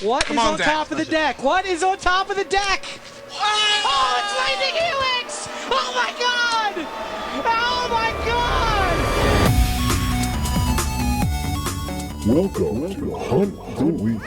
What is on top of the deck? What is on top of the deck? Oh, it's Lightning Helix! Oh my god! Oh my god! Welcome to Hunt the Week.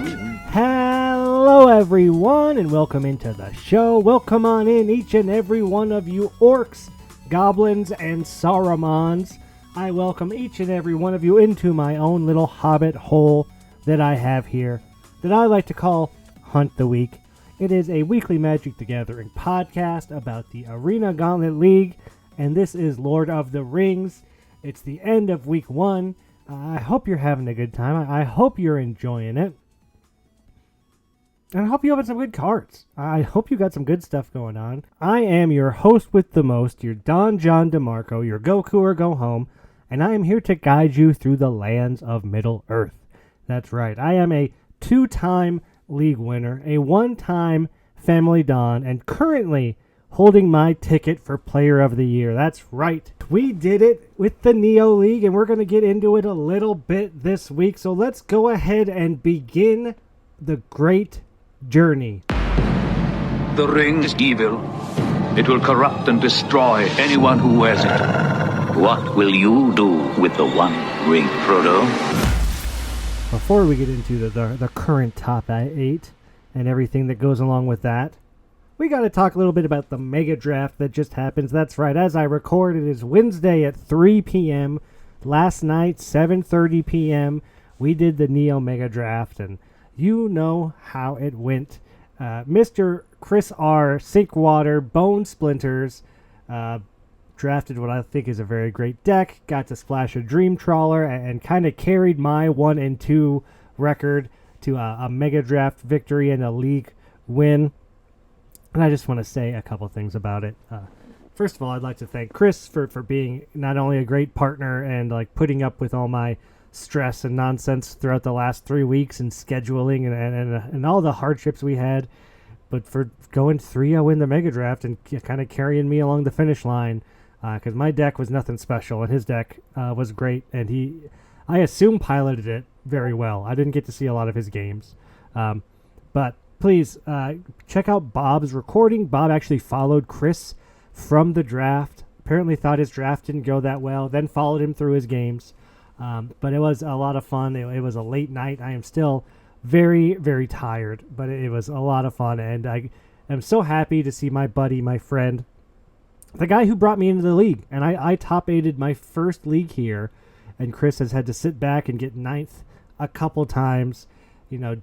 Hello everyone and welcome into the show. Welcome on in each and every one of you orcs, goblins, and Sarumans. I welcome each and every one of you into my own little hobbit hole that I have here that I like to call Hunt the Week. It is a weekly Magic the Gathering podcast about the Arena Gauntlet League, and this is Lord of the Rings. It's the end of week 1. I hope you're having a good time. I hope you're enjoying it. And I hope you have some good cards. I hope you got some good stuff going on. I am your host with the most, your Don John DeMarco, your Goku or Go Home, and I am here to guide you through the lands of Middle-earth. That's right. I am a 2-time league winner, a 1-time Family Don, and currently holding my ticket for Player of the Year. That's right. We did it with the Neo League, and we're going to get into it a little bit this week. So let's go ahead and begin the great journey. The ring is evil. It will corrupt and destroy anyone who wears it. What will you do with the one ring, Frodo? Before we get into the current top 8 and everything that goes along with that, we got to talk a little bit about the mega draft that just happens. That's right. As I record, it is Wednesday at 3 p.m. Last night, 7:30 p.m., we did the Neo mega draft, and you know how it went. Mr. Chris R. Sinkwater, Bone Splinters, drafted what I think is a very great deck, got to splash a Dream Trawler, and kind of carried my 1-2 record to a mega draft victory and a league win. And I just want to say a couple things about it. First of all, I'd like to thank Chris for being not only a great partner and like putting up with all my stress and nonsense throughout the last 3 weeks and scheduling and all the hardships we had, but for going 3-0 in the mega draft and kind of carrying me along the finish line, because my deck was nothing special and his deck was great, and I assume piloted it very well. I didn't get to see a lot of his games, but please check out Bob's recording. Bob actually followed Chris from the draft, apparently thought his draft didn't go that well, then followed him through his games. But it was a lot of fun. It was a late night. I am still very, very tired, but it was a lot of fun. And I am so happy to see my buddy, my friend, the guy who brought me into the league. And I top-8'd my first league here. And Chris has had to sit back and get 9th a couple times,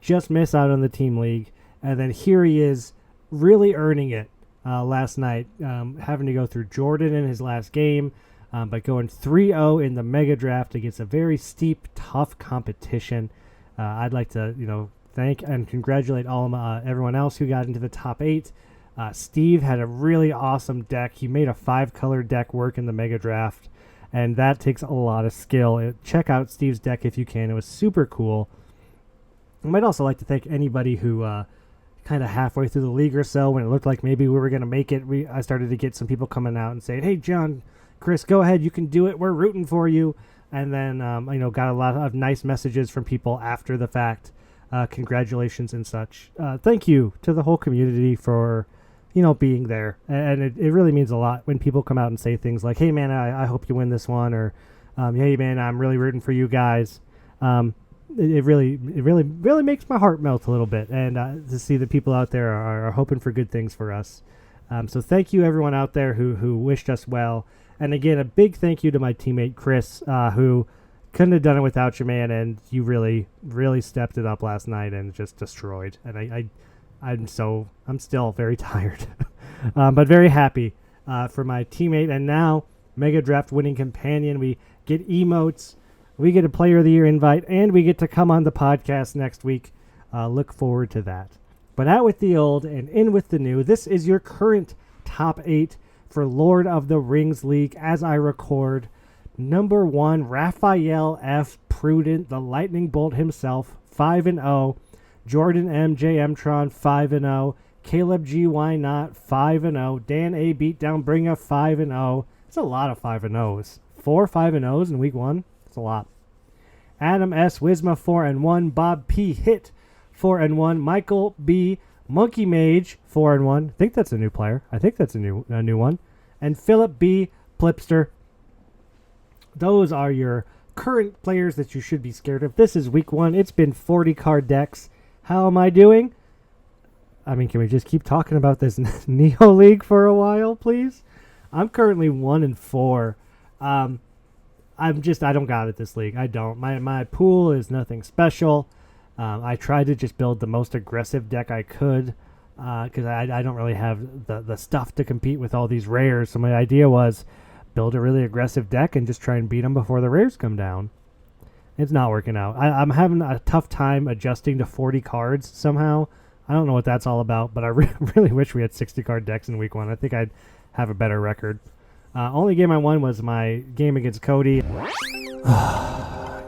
just miss out on the team league. And then here he is really earning it last night, having to go through Jordan in his last game. But going 3-0 in the mega draft against a very steep, tough competition. I'd like to, thank and congratulate everyone else who got into the top 8. Steve had a really awesome deck. He made a 5-color deck work in the mega draft, and that takes a lot of skill. Check out Steve's deck if you can. It was super cool. I might also like to thank anybody who kind of halfway through the league or so, when it looked like maybe we were going to make it, I started to get some people coming out and saying, "Hey, John, Chris, go ahead, you can do it, we're rooting for you." And then got a lot of nice messages from people after the fact, congratulations and such. Thank you to the whole community for being there, and it really means a lot when people come out and say things like, "Hey man, I hope you win this one," or "Hey man, I'm really rooting for you guys." It really makes my heart melt a little bit, and to see the people out there are hoping for good things for us. So thank you everyone out there who wished us well. And again, a big thank you to my teammate Chris, who couldn't have done it without you, man. And you really, really stepped it up last night and just destroyed. And I'm still very tired, but very happy for my teammate. And now, Mega Draft winning companion. We get emotes, we get a Player of the Year invite, and we get to come on the podcast next week. Look forward to that. But out with the old and in with the new. This is your current top 8 for Lord of the Rings League as I record. Number 1, Raphael F. Prudent, the lightning bolt himself, 5-0. Jordan M. J. M-Tron, 5-0. Caleb G. Why Not, 5-0. Dan A. Beatdown Bringer, 5-0. It's a lot of 5-0s. 4 5-0s in week 1. It's a lot. Adam S. Wisma, 4-1. Bob P. Hit, 4-1. Michael B. Monkey Mage, 4-1. I think that's a new player. I think that's a new one. And Philip B. Plipster. Those are your current players that you should be scared of. This is week 1. It's been 40 card decks. How am I doing? I mean, can we just keep talking about this Neo League for a while, please? I'm currently 1-4. I don't got it this league. I don't. My pool is nothing special. I tried to just build the most aggressive deck I could because I don't really have the stuff to compete with all these rares. So my idea was build a really aggressive deck and just try and beat them before the rares come down. It's not working out. I'm having a tough time adjusting to 40 cards somehow. I don't know what that's all about, but I really wish we had 60 card decks in week 1. I think I'd have a better record. Only game I won was my game against Cody.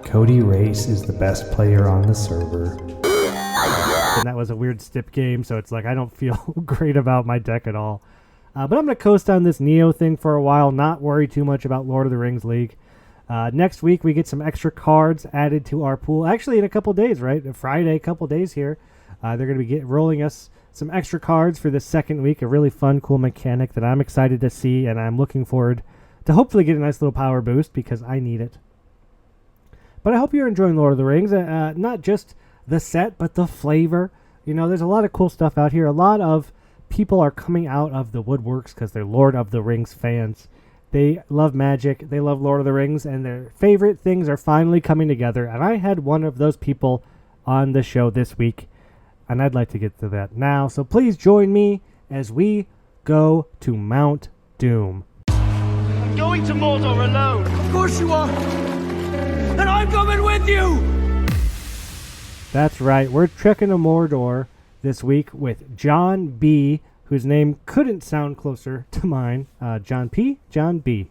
Cody Race is the best player on the server. And that was a weird stip game, so it's like I don't feel great about my deck at all. But I'm going to coast on this Neo thing for a while, not worry too much about Lord of the Rings League. Next week, we get some extra cards added to our pool. Actually, in a couple days, right? Friday, a couple days here. They're going to be rolling us some extra cards for the second week. A really fun, cool mechanic that I'm excited to see, and I'm looking forward to hopefully get a nice little power boost because I need it. But I hope you're enjoying Lord of the Rings. Not just the set, but the flavor. You know, there's a lot of cool stuff out here. A lot of people are coming out of the woodworks because they're Lord of the Rings fans. They love magic, they love Lord of the Rings, and their favorite things are finally coming together. And I had one of those people on the show this week, and I'd like to get to that now. So please join me as we go to Mount Doom. I'm going to Mordor alone. Of course you are. And I'm coming with you. That's right, we're trekking to Mordor this week with John B., whose name couldn't sound closer to mine. John P? John B.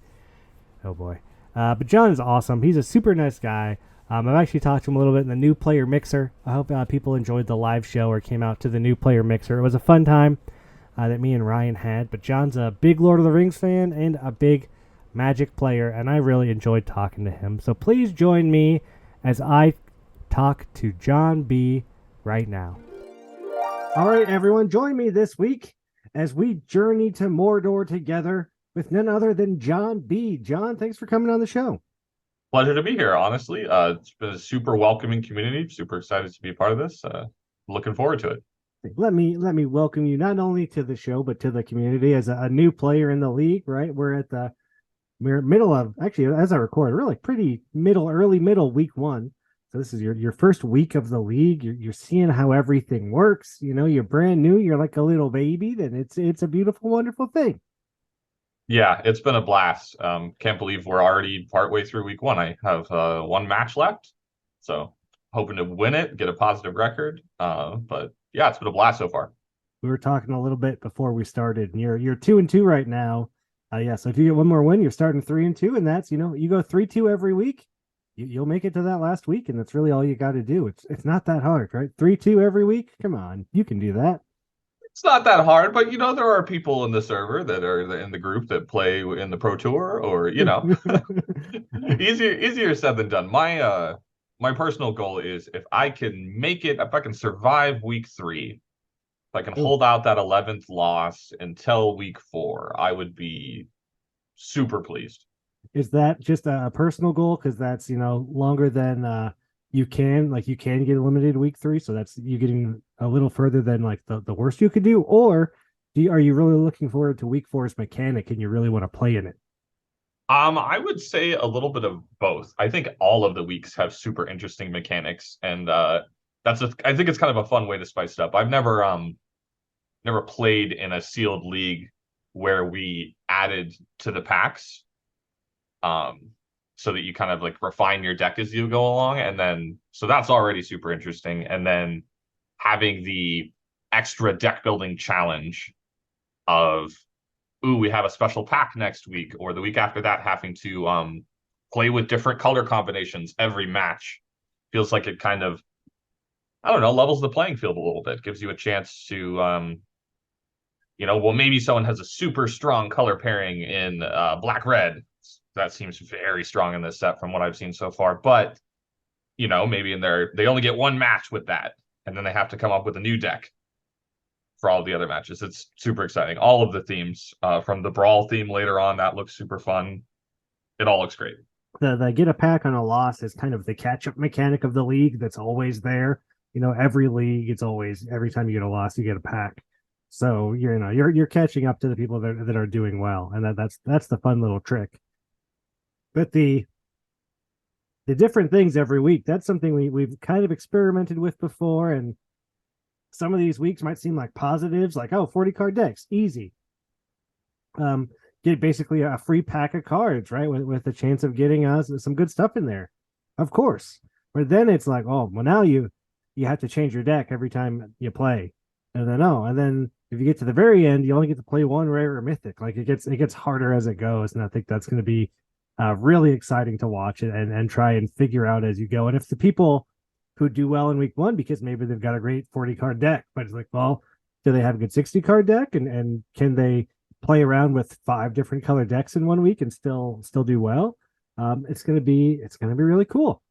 Oh, boy. But John is awesome. He's a super nice guy. I've actually talked to him a little bit in the New Player Mixer. I hope people enjoyed the live show or came out to the New Player Mixer. It was a fun time that me and Ryan had. But John's a big Lord of the Rings fan and a big Magic player, and I really enjoyed talking to him. So please join me as I talk to John B. right now. All right, everyone, join me this week as we journey to Mordor together with none other than John B. John, thanks for coming on the show. Pleasure to be here, honestly. It's been a super welcoming community. Super excited to be a part of this. Looking forward to it. Let me welcome you not only to the show, but to the community as a new player in the league, right? We're middle of, actually, as I record, really pretty early middle week 1. So this is your first week of the league. You're seeing how everything works. You know, you're brand new. You're like a little baby. Then it's a beautiful, wonderful thing. Yeah, it's been a blast. Can't believe we're already partway through week 1. I have 1 match left, so hoping to win it, get a positive record. But yeah, it's been a blast so far. We were talking a little bit before we started, and you're 2-2 right now. Yeah, so if you get one more win, you're starting 3-2, and that's, you know, you go 3-2 every week. You'll make it to that last week, and that's really all you got to do. It's not that hard, right? 3-2 every week. Come on, you can do that. It's not that hard, but you know there are people in the server that are in the group that play in the Pro Tour, or you know, easier said than done. My personal goal is if I can make it, if I can survive week 3, if I can hold out that 11th loss until week 4, I would be super pleased. Is that just a personal goal? Because that's, you know, longer than you can get eliminated week 3. So that's you getting a little further than like the worst you could do. Or are you really looking forward to week 4's mechanic and you really want to play in it? I would say a little bit of both. I think all of the weeks have super interesting mechanics, and I think it's kind of a fun way to spice it up. I've never played in a sealed league where we added to the packs. So that you kind of like refine your deck as you go along. And then, so that's already super interesting. And then having the extra deck building challenge of, ooh, we have a special pack next week, or the week after that, having to play with different color combinations every match feels like it kind of, I don't know, levels the playing field a little bit, gives you a chance to, well, maybe someone has a super strong color pairing in black-red. That seems very strong in this set from what I've seen so far. But, maybe they only get 1 match with that. and then they have to come up with a new deck for all the other matches. It's super exciting. All of the themes, from the Brawl theme later on, that looks super fun. It all looks great. The get a pack on a loss is kind of the catch up mechanic of the league that's always there. Every league, it's always every time you get a loss, you get a pack. So you're catching up to the people that are doing well, and that's the fun little trick. But the different things every week, that's something we've kind of experimented with before, and some of these weeks might seem like positives, like 40 card decks, easy. Get basically a free pack of cards, right? With the chance of getting us some good stuff in there, of course. But then it's like, oh, well, now you have to change your deck every time you play, and then if you get to the very end, you only get to play one rare or mythic. Like it gets harder as it goes, and I think that's going to be really exciting to watch and try and figure out as you go. And if the people who do well in week one, because maybe they've got a great 40 card deck, but it's like, well, do they have a good 60 card deck, and can they play around with 5 different color decks in 1 week and still do well? It's gonna be really cool.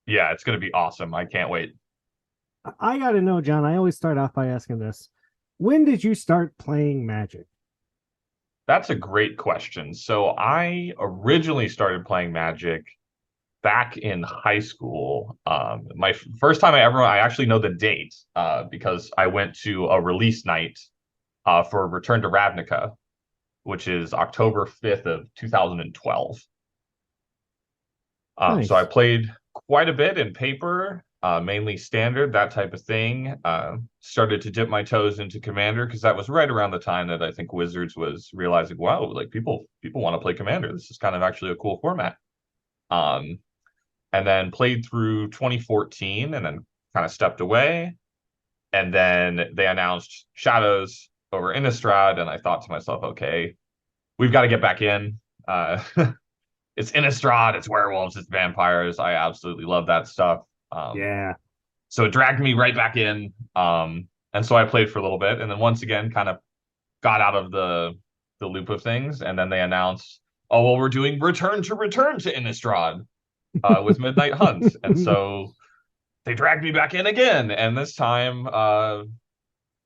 Yeah, it's gonna be awesome. I can't wait. I gotta know, John. I always start off by asking this: when did you start playing Magic? That's a great question. So I originally started playing Magic back in high school. My first time I actually know the date, because I went to a release night for Return to Ravnica, which is October 5th of 2012. Nice. So I played quite a bit in paper, mainly standard, that type of thing. Started to dip my toes into Commander because that was right around the time that I think Wizards was realizing, wow, like people want to play Commander. This is kind of actually a cool format. And then played through 2014 and then kind of stepped away. And then they announced Shadows over Innistrad, and I thought to myself, okay, we've got to get back in. It's Innistrad, it's werewolves, it's vampires. I absolutely love that stuff. Yeah. So it dragged me right back in. And so I played for a little bit, and then once again kind of got out of the loop of things. And then they announced, oh, well, we're doing return to Innistrad with Midnight Hunt. And so they dragged me back in again. And this time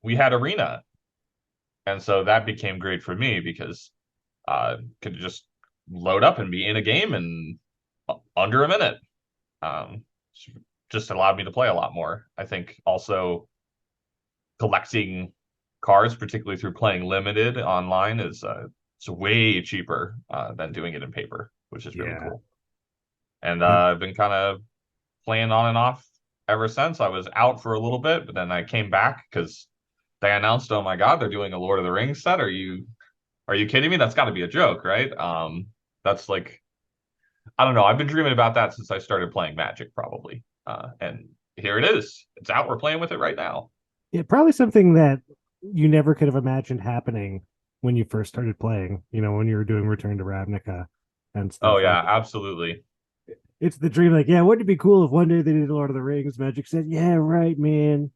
we had Arena. And so that became great for me because could just load up and be in a game in under a minute. Just allowed me to play a lot more. I think also collecting cards, particularly through playing limited online, is it's way cheaper than doing it in paper, which is really cool. And I've been kind of playing on and off ever since. I was out for a little bit, but then I came back because they announced, oh my God, they're doing a Lord of the Rings set. Are you kidding me? That's got to be a joke, right? That's like, I don't know. I've been dreaming about that since I started playing Magic, probably. And here it is. It's out. We're playing with it right now. Yeah, probably something that you never could have imagined happening when you first started playing, when you were doing Return to Ravnica and stuff. Oh, yeah, absolutely. It's the dream. Like, yeah, wouldn't it be cool if one day they did Lord of the Rings? Magic said, yeah, right, man.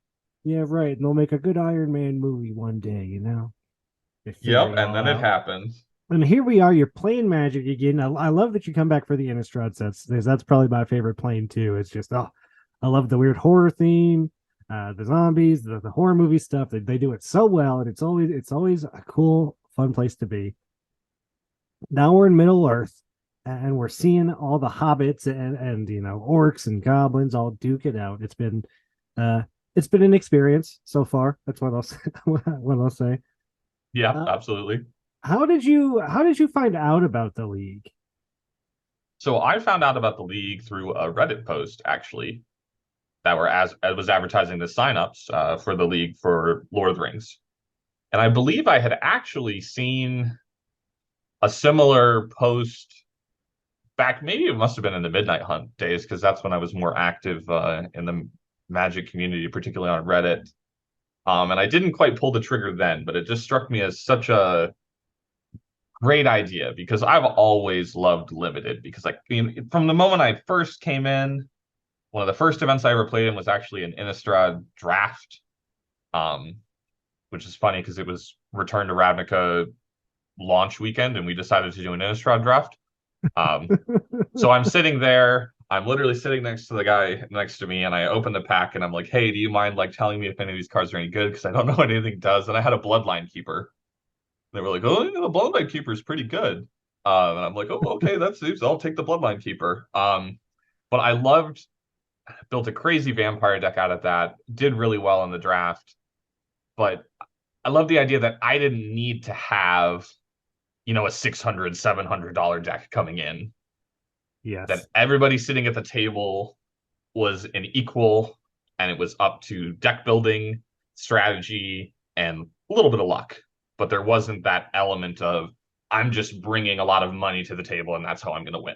Yeah, right. And they'll make a good Iron Man movie one day, Yep, and then it happened. And here we are. You're playing Magic again. I love that you come back for the Innistrad sets. That's probably my favorite plane too. It's just, I love the weird horror theme, the zombies, the horror movie stuff. They do it so well, and it's always a cool, fun place to be. Now we're in Middle Earth, and we're seeing all the hobbits and orcs and goblins all duke it out. It's been an experience so far. That's what I'll say. Yeah, absolutely. How did you find out about the league? So I found out about the league through a Reddit post, actually, that was advertising the signups for the league for Lord of the Rings. And I believe I had actually seen a similar post back, maybe it must have been in the Midnight Hunt days, because that's when I was more active in the Magic community, particularly on Reddit. And I didn't quite pull the trigger then, but it just struck me as such a great idea because I've always loved limited because from the moment I first came in, one of the first events I ever played in was actually an Innistrad draft, which is funny because it was Return to Ravnica launch weekend and we decided to do an Innistrad draft. So I'm sitting there, I'm literally sitting next to the guy next to me, and I open the pack, and I'm like, "Hey, do you mind like telling me if any of these cards are any good? Because I don't know what anything does." And I had a Bloodline Keeper. They were like, "Oh, yeah, the Bloodline Keeper is pretty good." And I'm like, "Oh, okay, that's it. I'll take the Bloodline Keeper." But I loved built a crazy vampire deck out of that. Did really well in the draft, but I love the idea that I didn't need to have a $600-700 deck coming in. That Yes. everybody sitting at the table was an equal, and it was up to deck building, strategy, and a little bit of luck. But there wasn't that element of I'm just bringing a lot of money to the table, and that's how I'm going to win.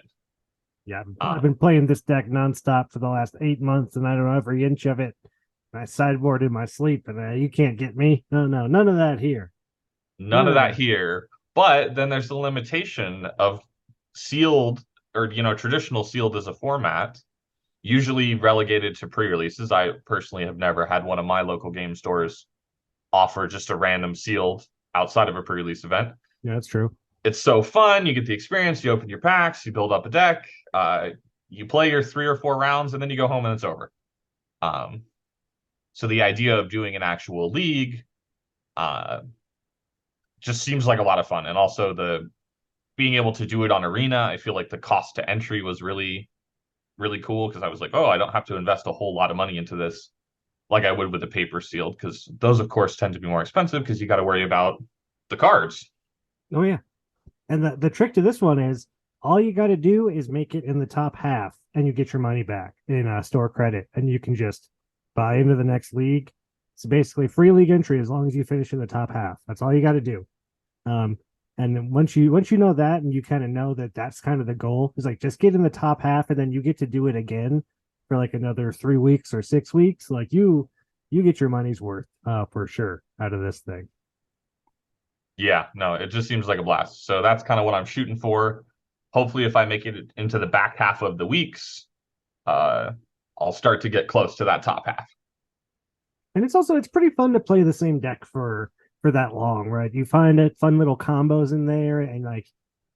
Yeah, I've been playing this deck nonstop for the last 8 months, and I don't know every inch of it. I sideboard in my sleep, and you can't get me. No, none of that here. None of that here. But then there's the limitation of sealed or traditional sealed as a format, usually relegated to pre-releases. I personally have never had one of my local game stores offer just a random sealed outside of a pre-release event. Yeah, that's true. It's so fun. You get the experience. You open your packs. You build up a deck. You play your 3 or 4 rounds, and then you go home and it's over. So the idea of doing an actual league just seems like a lot of fun. And also the being able to do it on Arena, I feel like the cost to entry was really, really cool because I was like, oh, I don't have to invest a whole lot of money into this like I would with the paper sealed, because those, of course, tend to be more expensive because you got to worry about the cards. Oh, yeah. And the trick to this one is all you got to do is make it in the top half and you get your money back in store credit, and you can just buy into the next league. It's basically free league entry as long as you finish in the top half. That's all you got to do. And once you know that, and you kind of know that that's kind of the goal, is like just get in the top half, and then you get to do it again for like another 3 weeks or 6 weeks. Like you get your money's worth for sure out of this thing. Yeah, no, it just seems like a blast. So that's kind of what I'm shooting for. Hopefully, if I make it into the back half of the weeks, I'll start to get close to that top half. And it's pretty fun to play the same deck for that long, right? You find it fun little combos in there, and like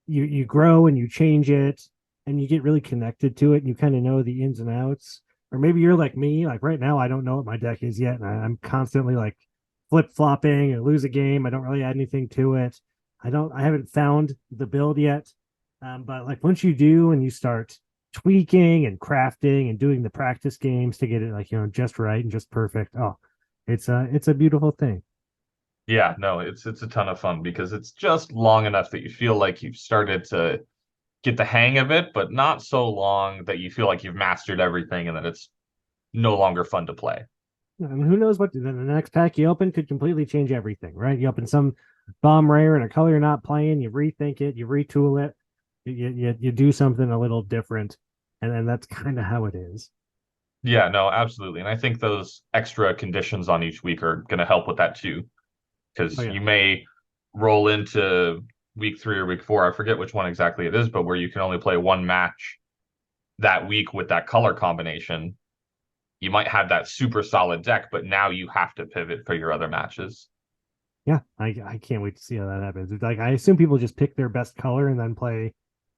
you grow and you change it, and you get really connected to it, and you kind of know the ins and outs. Or maybe you're like me, like right now I don't know what my deck is yet, and I'm constantly like flip-flopping and lose a game. I don't really add anything to it. I haven't found the build yet. But like once you do and you start tweaking and crafting and doing the practice games to get it like just right and just perfect, oh, it's a beautiful thing. Yeah, no, it's a ton of fun because it's just long enough that you feel like you've started to get the hang of it, but not so long that you feel like you've mastered everything and that it's no longer fun to play. And who knows what the next pack you open could completely change everything, right? You open some bomb rare in a color you're not playing, you rethink it, you retool it, you do something a little different, and then that's kind of how it is. Yeah, no, absolutely. And I think those extra conditions on each week are going to help with that too, because Oh, yeah. you may roll into week 3 or week 4. I forget which one exactly it is, but where you can only play one match that week with that color combination. You might have that super solid deck, but now you have to pivot for your other matches. Yeah, I can't wait to see how that happens. Like I assume people just pick their best color and then play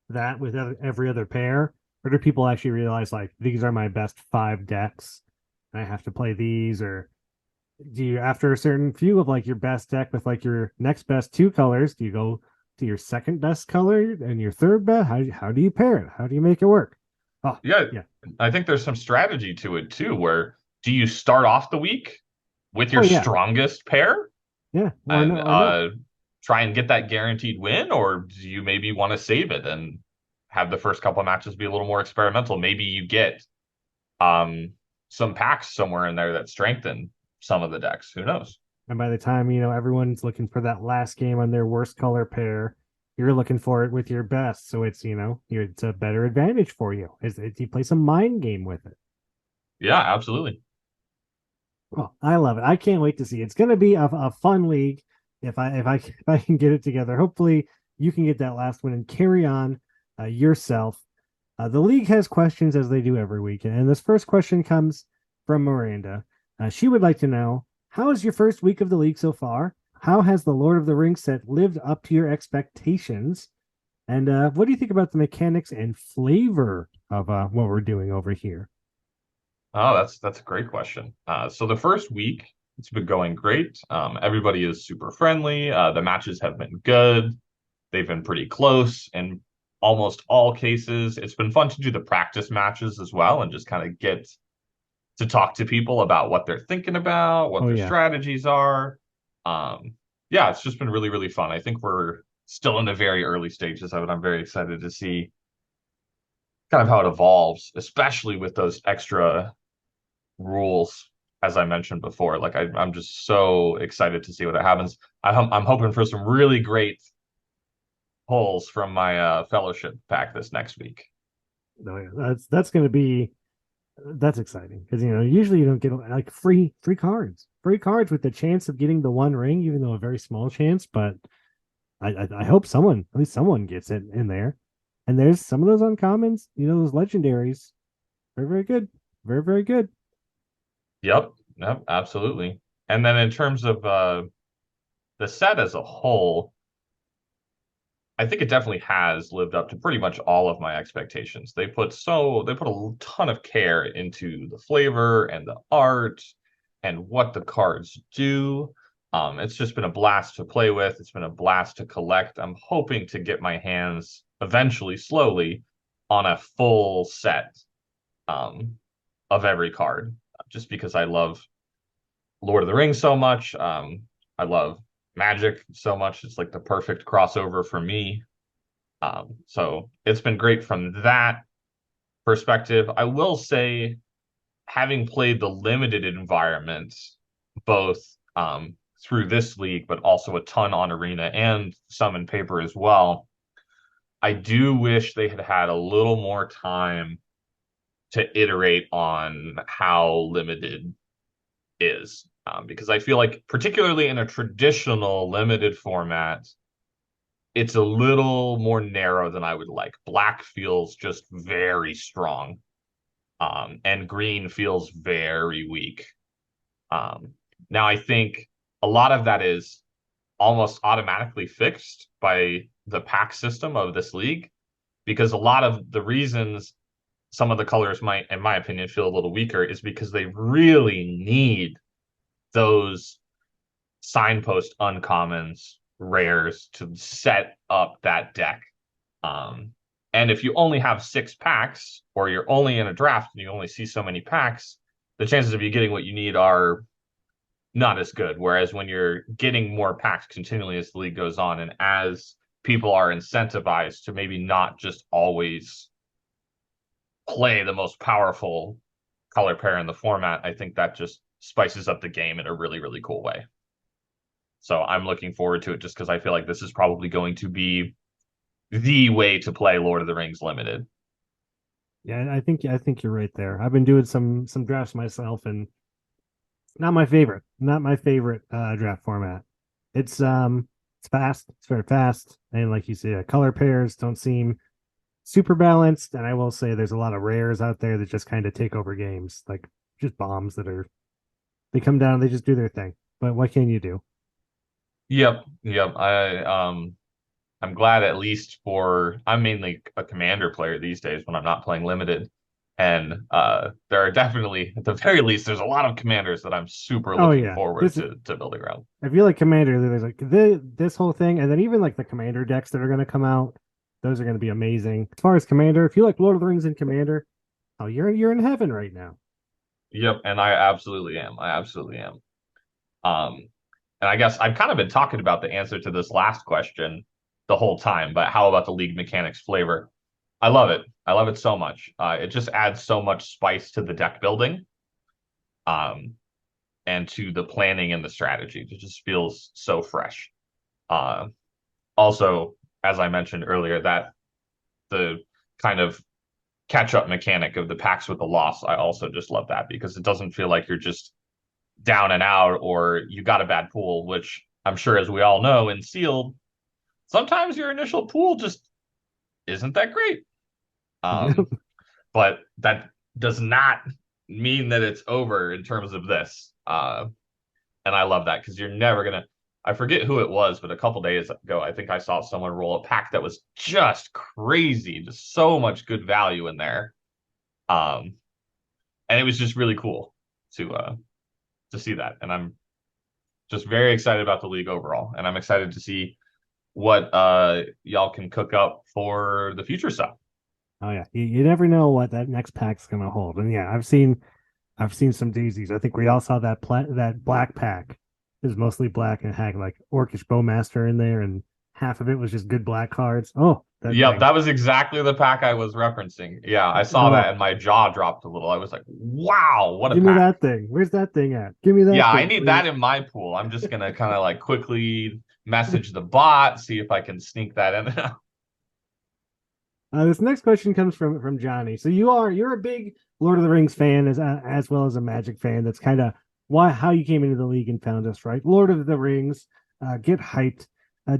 that with every other pair, or do people actually realize like these are my best 5 decks and I have to play these? Or do you, after a certain few of like your best deck with like your next best 2 colors, do you go to your second best color and your third best? How do you pair it? How do you make it work? Oh, Yeah, yeah. I think there's some strategy to it too, where do you start off the week with Oh, your yeah. strongest pair Yeah. and No. try and get that guaranteed win, or do you maybe want to save it and have the first couple of matches be a little more experimental? Maybe you get some packs somewhere in there that strengthen some of the decks. Who knows? And by the time, everyone's looking for that last game on their worst color pair, you're looking for it with your best. So it's, it's a better advantage for you. You play some mind game with it. Yeah, absolutely. Well, I love it. I can't wait to see. It's going to be a fun league if I can get it together. Hopefully you can get that last one and carry on yourself. The league has questions as they do every week. And this first question comes from Miranda. She would like to know, how is your first week of the league so far? How has the Lord of the Rings set lived up to your expectations? And what do you think about the mechanics and flavor of what we're doing over here? Oh, that's a great question. So the first week, it's been going great. Everybody is super friendly. The matches have been good. They've been pretty close in almost all cases. It's been fun to do the practice matches as well and just kind of get to talk to people about what they're thinking about, what Oh their yeah, strategies are. Um, yeah, it's just been really, really fun. I think we're still in the very early stages of it. I'm very excited to see kind of how it evolves, especially with those extra rules, as I mentioned before. Like I'm just so excited to see what happens. I'm hoping for some really great pulls from my fellowship pack this next week. no, yeah. That's going to be that's exciting because usually you don't get like free cards with the chance of getting the one ring, even though a very small chance. But I hope someone, at least someone, gets it in there. And there's some of those uncommons, those legendaries, very very good, very very good. Yep, absolutely. And then in terms of the set as a whole, I think it definitely has lived up to pretty much all of my expectations. They put a ton of care into the flavor and the art and what the cards do. It's just been a blast to play with. It's been a blast to collect. I'm hoping to get my hands eventually, slowly, on a full set um, of every card, just because I love Lord of the Rings so much. I love Magic so much. It's like the perfect crossover for me. So it's been great from that perspective. I will say, having played the limited environment, both through this league, but also a ton on Arena and some in paper as well, I do wish they had had a little more time to iterate on how limited is. Because I feel like, particularly in a traditional limited format, it's a little more narrow than I would like. Black feels just very strong, and green feels very weak. Now, I think a lot of that is almost automatically fixed by the pack system of this league, because a lot of the reasons some of the colors might, in my opinion, feel a little weaker is because they really need those signpost uncommons, rares to set up that deck. Um, and if you only have 6 packs, or you're only in a draft and you only see so many packs, the chances of you getting what you need are not as good. Whereas when you're getting more packs continually as the league goes on, and as people are incentivized to maybe not just always play the most powerful color pair in the format, I think that just spices up the game in a really, really cool way. So I'm looking forward to it, just because I feel like this is probably going to be the way to play Lord of the Rings Limited. Yeah, I think you're right there. I've been doing some drafts myself, and not my favorite draft format. It's fast, it's very fast, and like you say, color pairs don't seem super balanced. And I will say there's a lot of rares out there that just kind of take over games, like just bombs that are they come down, they just do their thing. But what can you do? Yep. I'm glad, at least for, I'm mainly a commander player these days when I'm not playing limited. And there are definitely, at the very least, there's a lot of commanders that I'm super Oh looking yeah, forward to building around. I feel like Commander. There's like this whole thing, and then even like the Commander decks that are going to come out. Those are going to be amazing. As far as Commander, if you like Lord of the Rings and Commander, oh, you're in heaven right now. Yep, and I absolutely am. I absolutely am. Um, and I guess I've kind of been talking about the answer to this last question the whole time, but how about the league mechanics flavor? I love it. I love it so much. It just adds so much spice to the deck building, um, and to the planning and the strategy. It just feels so fresh. Uh, Also, as I mentioned earlier, that the kind of catch up mechanic of the packs with the loss, I also just love that, because it doesn't feel like you're just down and out, or you got a bad pool, which I'm sure, as we all know, in sealed, sometimes your initial pool just isn't that great. Um, but that does not mean that it's over in terms of this. And I love that, because you're never gonna. I forget who it was, but a couple days ago, I think I saw someone roll a pack that was just crazy, just so much good value in there. Um, and it was just really cool to see that. And I'm just very excited about the league overall, and I'm excited to see what y'all can cook up for the future stuff. Oh yeah, you never know what that next pack's gonna hold. And yeah, I've seen some daisies. I think we all saw that black pack is mostly black and had like Orcish Bowmaster in there, and half of it was just good black cards. Oh, that Yep, thing. that was exactly the pack I was referencing. Yeah, I saw that Oh, and my jaw dropped a little. I was like, wow, what a give me pack. that thing. Where's that thing at? Give me that Yeah, I thing, need please. that in my pool. I'm just gonna kind of like quickly message the bot, see if I can sneak that in. This next question comes from Johnny. So you're a big Lord of the Rings fan as well as a Magic fan. That's kind of why how you came into the league and found us, right? Lord of the Rings, get hyped.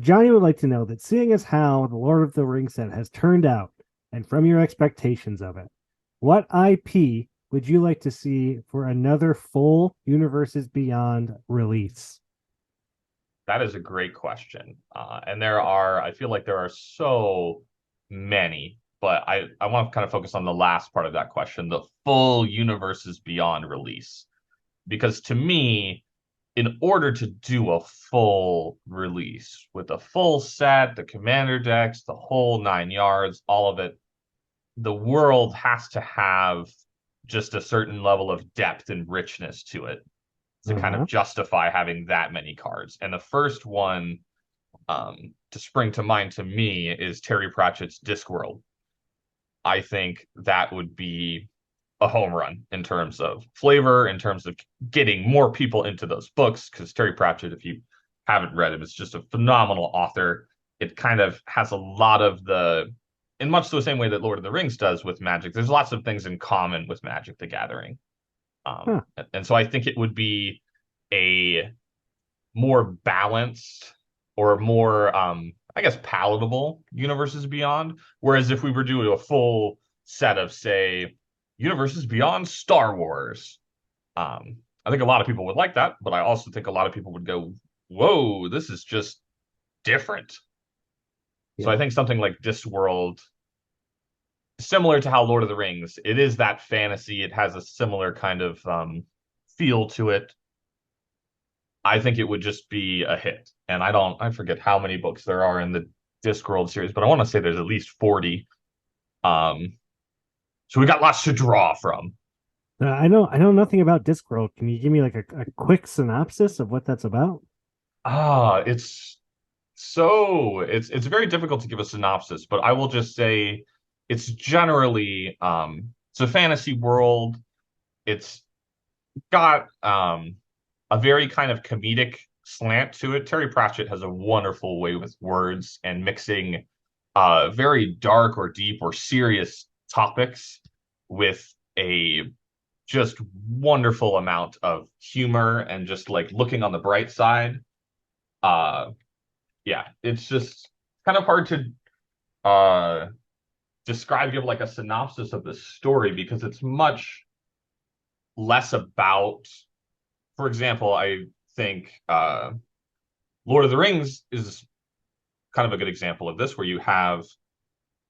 Johnny would like to know that seeing as how the Lord of the Rings set has turned out, and from your expectations of it, what IP would you like to see for another full Universes Beyond release? That is a great question. And I feel like there are so many, but I want to kind of focus on the last part of that question, the full Universes Beyond release. Because to me, in order to do a full release with a full set, the commander decks, the whole 9 yards, all of it, the world has to have just a certain level of depth and richness to it to kind of Uh-huh. justify having that many cards. And the first one to spring to mind to me is Terry Pratchett's Discworld. I think that would be a home run in terms of flavor, in terms of getting more people into those books. Because Terry Pratchett, if you haven't read him, is just a phenomenal author. It kind of has a lot of in much the same way that Lord of the Rings does with Magic, there's lots of things in common with Magic the Gathering. Huh. And so I think it would be a more balanced or more I guess palatable Universes Beyond. Whereas if we were doing a full set of, say, Universes Beyond Star Wars, I think a lot of people would like that, but I also think a lot of people would go, whoa, this is just different. So Yeah. I think something like Discworld, similar to how Lord of the Rings, it is that fantasy. It has a similar kind of feel to it. I think it would just be a hit. And I forget how many books there are in the Discworld series, but I want to say there's at least 40. Um, so we got lots to draw from. I know nothing about Discworld. Can you give me like a quick synopsis of what that's about? It's it's very difficult to give a synopsis, but I will just say it's generally it's a fantasy world. It's got a very kind of comedic slant to it. Terry Pratchett has a wonderful way with words and mixing very dark or deep or serious topics with a just wonderful amount of humor and just like looking on the bright side. Uh yeah, it's just kind of hard to uh give like a synopsis of the story because it's much less about, for example, I think Lord of the Rings is kind of a good example of this, where you have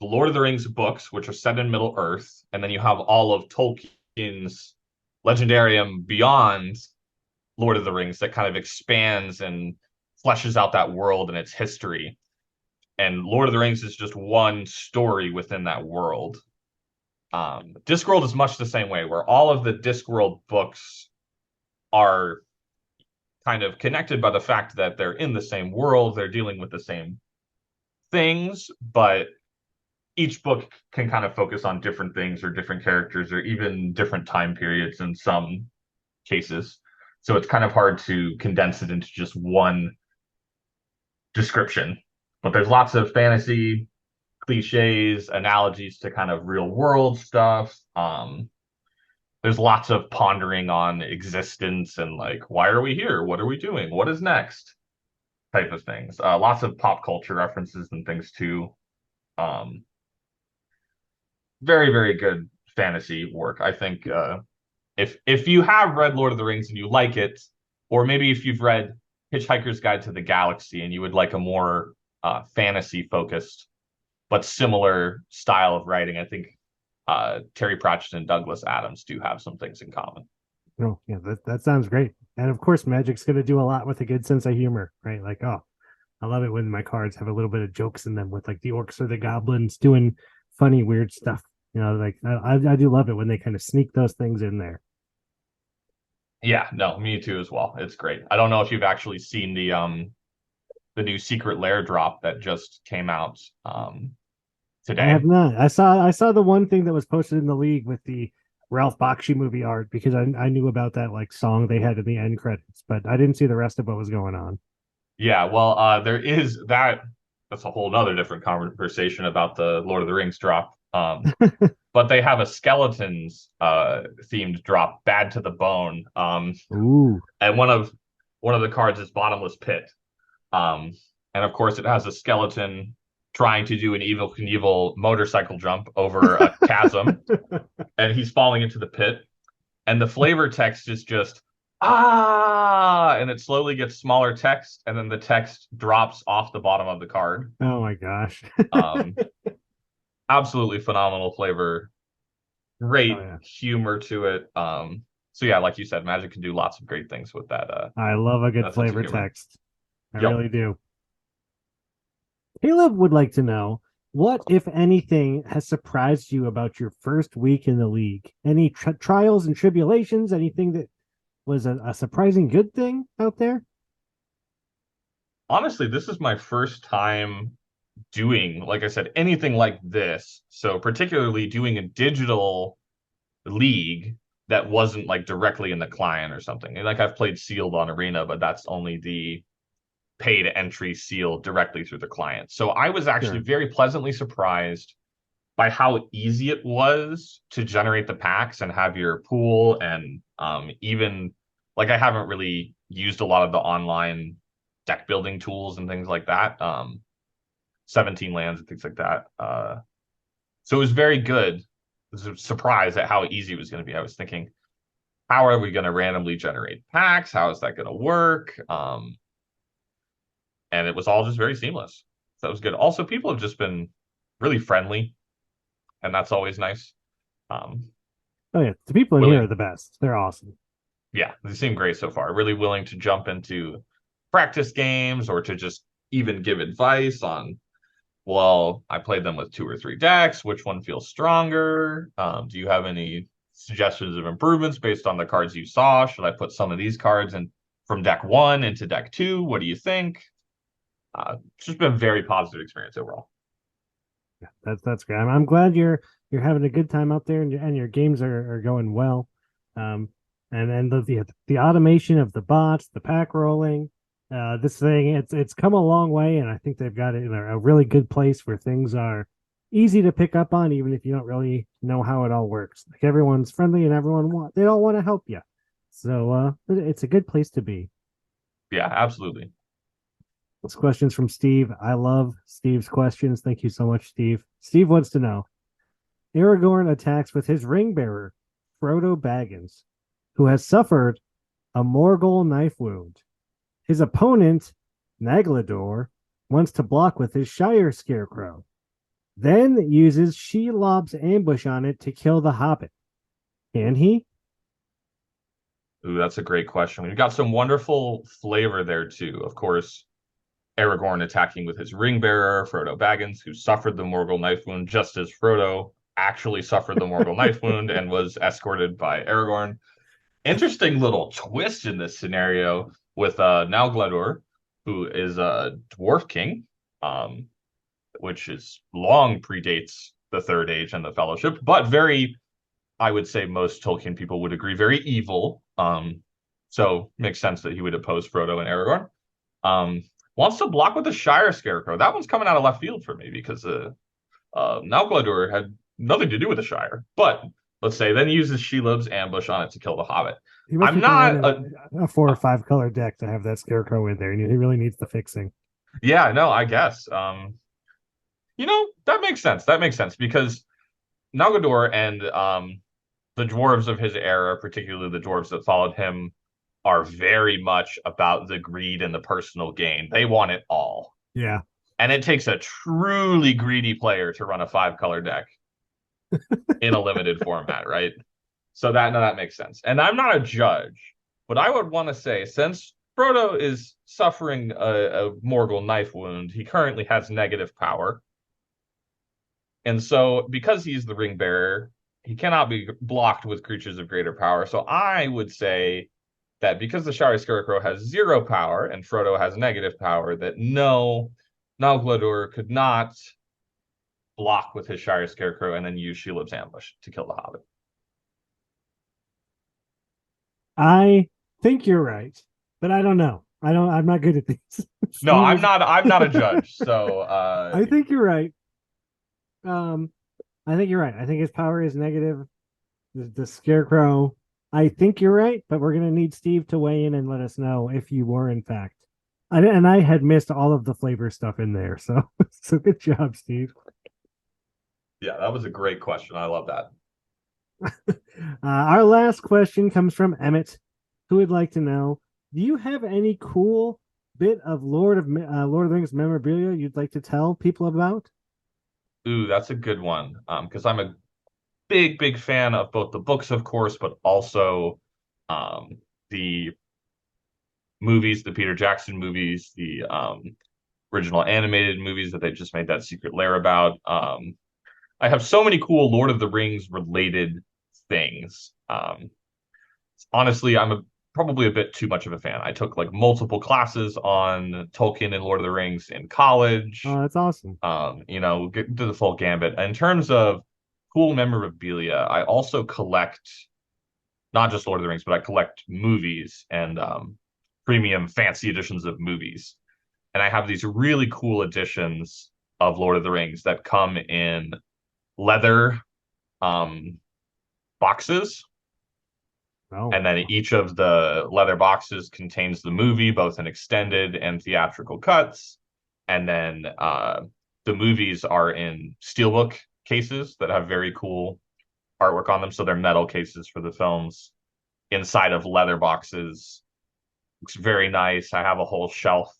the Lord of the Rings books, which are set in Middle Earth, and then you have all of Tolkien's legendarium beyond Lord of the Rings that kind of expands and fleshes out that world and its history. And Lord of the Rings is just one story within that world. Discworld is much the same way, where all of the Discworld books are kind of connected by the fact that they're in the same world, they're dealing with the same things, but each book can kind of focus on different things or different characters or even different time periods in some cases. So it's kind of hard to condense it into just one description. But there's lots of fantasy cliches, analogies to kind of real world stuff. There's lots of pondering on existence and like, why are we here? What are we doing? What is next? Type of things. Lots of pop culture references and things too. Um, Very, very good fantasy work. I think if you have read Lord of the Rings and you like it, or maybe if you've read Hitchhiker's Guide to the Galaxy and you would like a more fantasy focused but similar style of writing, I think Terry Pratchett and Douglas Adams do have some things in common. Oh, yeah, that sounds great. And of course, Magic's going to do a lot with a good sense of humor, right? Like, oh, I love it when my cards have a little bit of jokes in them with like the orcs or the goblins doing funny, weird stuff. You know, like I do love it when they kind of sneak those things in there. Yeah, no, me too as well. It's great. I don't know if you've actually seen the new Secret Lair drop that just came out today. I have not. I saw the one thing that was posted in the league with the Ralph Bakshi movie art because I knew about that like song they had in the end credits, but I didn't see the rest of what was going on. Yeah, well, there is that. That's a whole nother different conversation about the Lord of the Rings drop. But they have a skeletons themed drop, Bad to the Bone. Ooh. And one of the cards is Bottomless Pit. And of course, it has a skeleton trying to do an Evel Knievel motorcycle jump over a chasm, and he's falling into the pit. And the flavor text is just and it slowly gets smaller text, and then the text drops off the bottom of the card. Oh my gosh. Absolutely phenomenal flavor, great humor to it. So yeah, like you said, Magic can do lots of great things with that. I love a good flavor text. I really do. Caleb would like to know what, if anything, has surprised you about your first week in the league? Any trials and tribulations? Anything that was a surprising good thing out there? Honestly, this is my first time doing, like I said, anything like this. So particularly doing a digital league that wasn't like directly in the client or something. Like I've played sealed on Arena, but that's only the paid entry sealed directly through the client. So I was actually very pleasantly surprised by how easy it was to generate the packs and have your pool. And even like I haven't really used a lot of the online deck building tools and things like that. 17 lands and things like that. So it was very good. I was surprised at how easy it was going to be. I was thinking, how are we going to randomly generate packs? How is that going to work? And it was all just very seamless. So it was good. Also, people have just been really friendly, and that's always nice. Oh yeah, the people in here are the best. They're awesome. Yeah, they seem great so far. Really willing to jump into practice games or to just even give advice on, well, I played them with 2 or 3 decks. Which one feels stronger? Do you have any suggestions of improvements based on the cards you saw? Should I put some of these cards in from deck 1 into deck 2? What do you think? It's just been a very positive experience overall. Yeah, that's great. I'm glad you're having a good time out there, and your games are going well. And then the automation of the bots, the pack rolling, this thing it's come a long way, and I think they've got it in a really good place where things are easy to pick up on, even if you don't really know how it all works. Like everyone's friendly and they all want to help you. So it's a good place to be. Yeah, absolutely. This question's from Steve. I love Steve's questions. Thank you so much, Steve. Steve wants to know, Aragorn attacks with his ring bearer, Frodo Baggins, who has suffered a Morgul knife wound. His opponent, Naglador, wants to block with his Shire Scarecrow, then uses Shelob's ambush on it to kill the Hobbit. Can he? Ooh, that's a great question. We've got some wonderful flavor there, too. Of course, Aragorn attacking with his ring bearer, Frodo Baggins, who suffered the Morgul knife wound just as Frodo actually suffered the Morgul knife wound and was escorted by Aragorn. Interesting little twist in this scenario with Nalglador, who is a dwarf king, which is long predates the Third Age and the Fellowship, but very, I would say most Tolkien people would agree, very evil. So makes sense that he would oppose Frodo and Aragorn. Wants to block with the Shire Scarecrow. That one's coming out of left field for me because Nalglador had nothing to do with the Shire. But let's say then he uses Shelob's ambush on it to kill the Hobbit. I'm not a 4 or 5 color deck to have that Scarecrow in there, and he really needs the fixing. Yeah, no, I guess. That makes sense. That makes sense because Nalglador and the dwarves of his era, particularly the dwarves that followed him, are very much about the greed and the personal gain. They want it all. Yeah. And it takes a truly greedy player to run a 5-color deck in a limited format, right? So that makes sense. And I'm not a judge, but I would want to say, since Frodo is suffering a Morgul knife wound, he currently has negative power. And so because he's the ring bearer, he cannot be blocked with creatures of greater power. So I would say that because the Shari Scarecrow has 0 power and Frodo has negative power, that no, Nalgladur could not block with his Shire Scarecrow and then use Shelob's ambush to kill the Hobbit. I think you're right, but I don't know. I'm not good at these. No, I'm not a judge. So I think you're right. I think you're right. I think his power is negative. The Scarecrow. I think you're right, but we're gonna need Steve to weigh in and let us know if you were in fact. I had missed all of the flavor stuff in there, so so good job, Steve. Yeah, that was a great question. I love that. Our last question comes from Emmett, who would like to know: do you have any cool bit of Lord of the Rings memorabilia you'd like to tell people about? Ooh, that's a good one. Because I'm a big fan of both the books, of course, but also the movies, the Peter Jackson movies, the original animated movies that they just made that Secret Lair about. I have so many cool Lord of the Rings related things. Honestly, probably a bit too much of a fan. I took like multiple classes on Tolkien and Lord of the Rings in college. Oh, that's awesome. Get to the full gambit. In terms of cool memorabilia, I also collect not just Lord of the Rings, but I collect movies and premium fancy editions of movies. And I have these really cool editions of Lord of the Rings that come in leather boxes. Oh. And then each of the leather boxes contains the movie, both in extended and theatrical cuts. And then the movies are in steelbook cases that have very cool artwork on them. So they're metal cases for the films inside of leather boxes. Looks very nice. I have a whole shelf.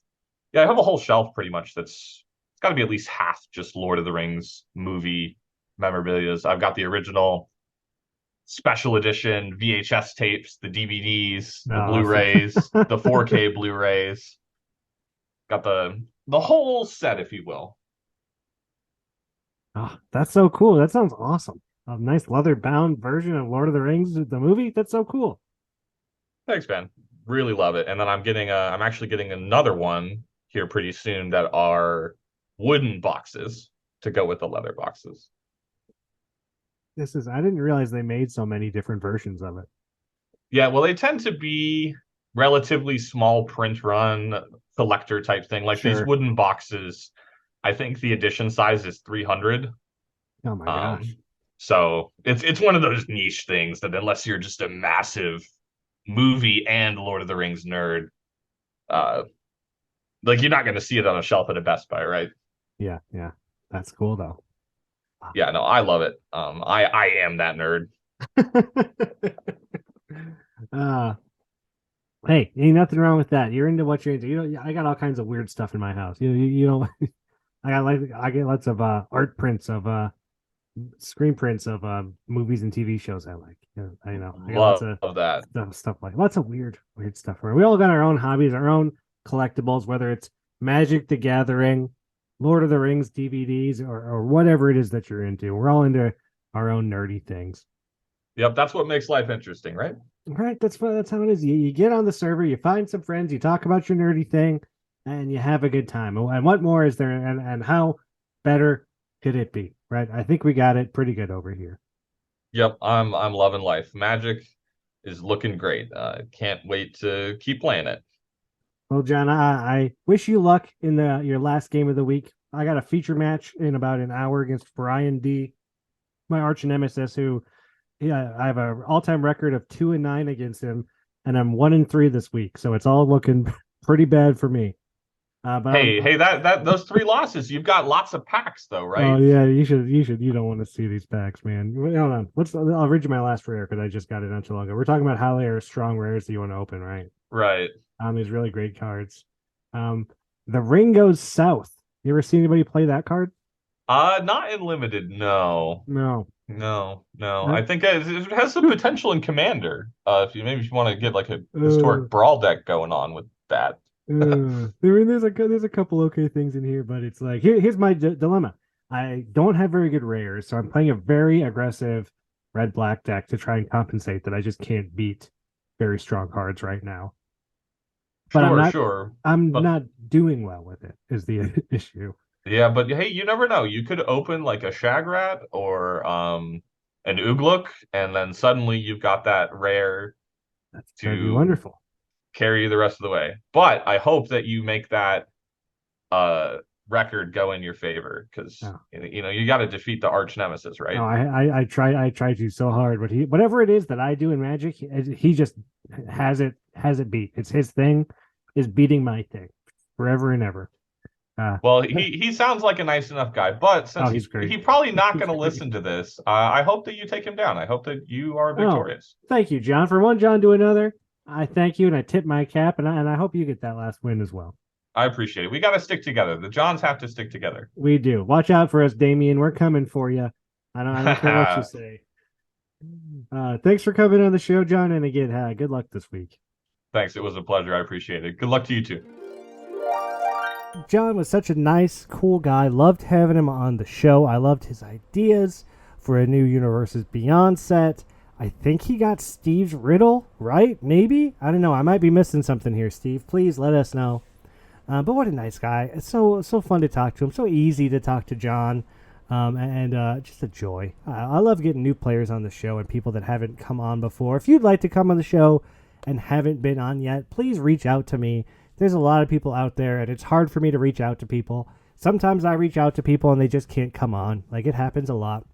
Yeah, I have a whole shelf pretty much it's got to be at least half just Lord of the Rings movie memorabilia. I've got the original special edition VHS tapes, the DVDs, the Blu-rays, the 4K Blu-rays. Got the whole set, if you will. Oh, that's so cool. That sounds awesome. A nice leather-bound version of Lord of the Rings, the movie. That's so cool. Thanks, Ben. Really love it. And then I'm actually getting another one here pretty soon that are wooden boxes to go with the leather boxes. I didn't realize they made so many different versions of it. Yeah, well, they tend to be relatively small print run collector type thing. Like these wooden boxes, I think the edition size is 300. Oh my gosh. So it's one of those niche things that unless you're just a massive movie and Lord of the Rings nerd, like you're not going to see it on a shelf at a Best Buy, right? Yeah. That's cool though. Yeah, no, I love it. I am that nerd. Hey, ain't nothing wrong with that. You're into what you're into. You know, I got all kinds of weird stuff in my house. You know, I get lots of art prints of screen prints of movies and TV shows I like. I know. I got Love lots of that stuff like lots of weird stuff. We all got our own hobbies, our own collectibles, whether it's Magic the Gathering, Lord of the Rings DVDs, or whatever it is that you're into. We're all into our own nerdy things. Yep, that's what makes life interesting, right? Right, that's how it is. You get on the server, you find some friends, you talk about your nerdy thing, and you have a good time. And what more is there? And how better could it be? Right? I think we got it pretty good over here. Yep, I'm loving life. Magic is looking great. Can't wait to keep playing it. Well, John, I wish you luck in your last game of the week. I got a feature match in about an hour against Brian D, my arch nemesis, who I have an all-time record of 2-9 against him, and I'm 1-3 this week. So it's all looking pretty bad for me. But Hey, that those 3 losses, you've got lots of packs though, right? Oh yeah, you should. You don't want to see these packs, man. Wait, hold on. I'll read you my last rare because I just got it not too long ago. We're talking about highly or strong rares that you want to open, right? Right. These really great cards. The ring goes south. You ever see anybody play that card? Not in limited, no. No. No. That- I think it has some potential in Commander. If you want to get like a Uh, historic brawl deck going on with that. there's a couple okay things in here, but it's like here's my dilemma. I don't have very good rares, so I'm playing a very aggressive red-black deck to try and compensate that I just can't beat very strong cards right now. But I'm But not doing well with it is the issue. yeah, but hey, you never know. You could open like a Shagrat or an Ugluk, and then suddenly you've got that rare That'd be to wonderful. carry you the rest of the way. But I hope that you make that record go in your favor because Oh. you got to defeat the arch nemesis, right? No, I try to so hard, but whatever it is that I do in Magic, he just has it beat. It's his thing is beating my thing forever and ever. Well, he sounds like a nice enough guy, but since he's great. he's probably not going to listen to this, I hope that you take him down. I hope that you are victorious. Thank you, John. For one John to another, I thank you and I tip my cap, and I hope you get that last win as well. I appreciate it. We got to stick together. The Johns have to stick together. We do. Watch out for us, Damien. We're coming for you. I don't care what you say. Thanks for coming on the show, John, and again, good luck this week. Thanks. It was a pleasure. I appreciate it. Good luck to you too. John was such a nice, cool guy. Loved having him on the show. I loved his ideas for a new Universes Beyond set. I think he got Steve's riddle, right? Maybe? I don't know. I might be missing something here, Steve. Please let us know. But what a nice guy. It's so fun to talk to him. So easy to talk to John. And just a joy. I love getting new players on the show and people that haven't come on before. If you'd like to come on the show and haven't been on yet, please reach out to me. There's a lot of people out there, and it's hard for me to reach out to people. Sometimes I reach out to people, and they just can't come on. Like, it happens a lot.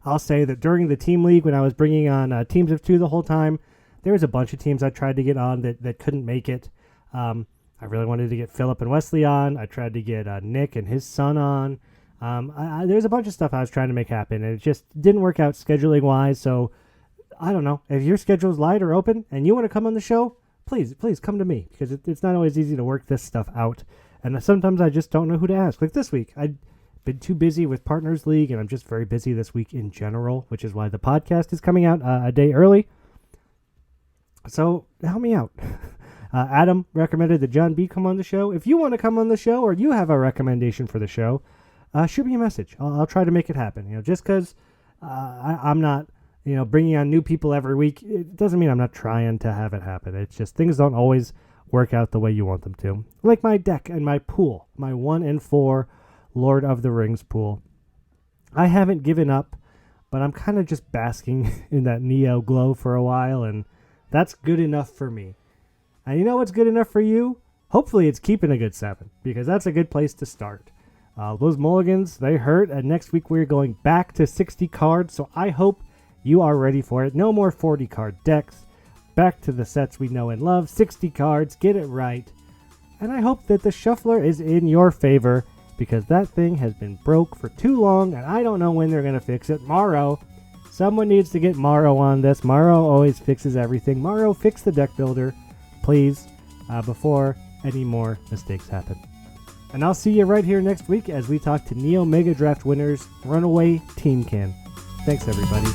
I'll say that during the team league, when I was bringing on teams of 2 the whole time, there was a bunch of teams I tried to get on that couldn't make it. I really wanted to get Philip and Wesley on. I tried to get Nick and his son on. There's a bunch of stuff I was trying to make happen, and it just didn't work out scheduling-wise, so I don't know. If your schedule's light or open and you want to come on the show, please come to me, because it's not always easy to work this stuff out. And sometimes I just don't know who to ask. Like this week, I've been too busy with Partners League, and I'm just very busy this week in general, which is why the podcast is coming out a day early. So help me out. Adam recommended that John B come on the show. If you want to come on the show or you have a recommendation for the show, shoot me a message. I'll try to make it happen. Just because I'm not bringing on new people every week, it doesn't mean I'm not trying to have it happen. It's just things don't always work out the way you want them to. Like my deck and my pool, my 1 and 4 Lord of the Rings pool. I haven't given up, but I'm kind of just basking in that Neo glow for a while, and that's good enough for me. And you know what's good enough for you? Hopefully it's keeping a good 7, because that's a good place to start. Those mulligans, they hurt, and next week we're going back to 60 cards, so I hope you are ready for it. No more 40-card decks. Back to the sets we know and love. 60 cards. Get it right. And I hope that the shuffler is in your favor, because that thing has been broke for too long, and I don't know when they're going to fix it. Morrow. Someone needs to get Morrow on this. Morrow always fixes everything. Morrow, fix the deck builder, please, before any more mistakes happen. And I'll see you right here next week as we talk to Neo Mega Draft winners, Runaway Team Can. Thanks, everybody.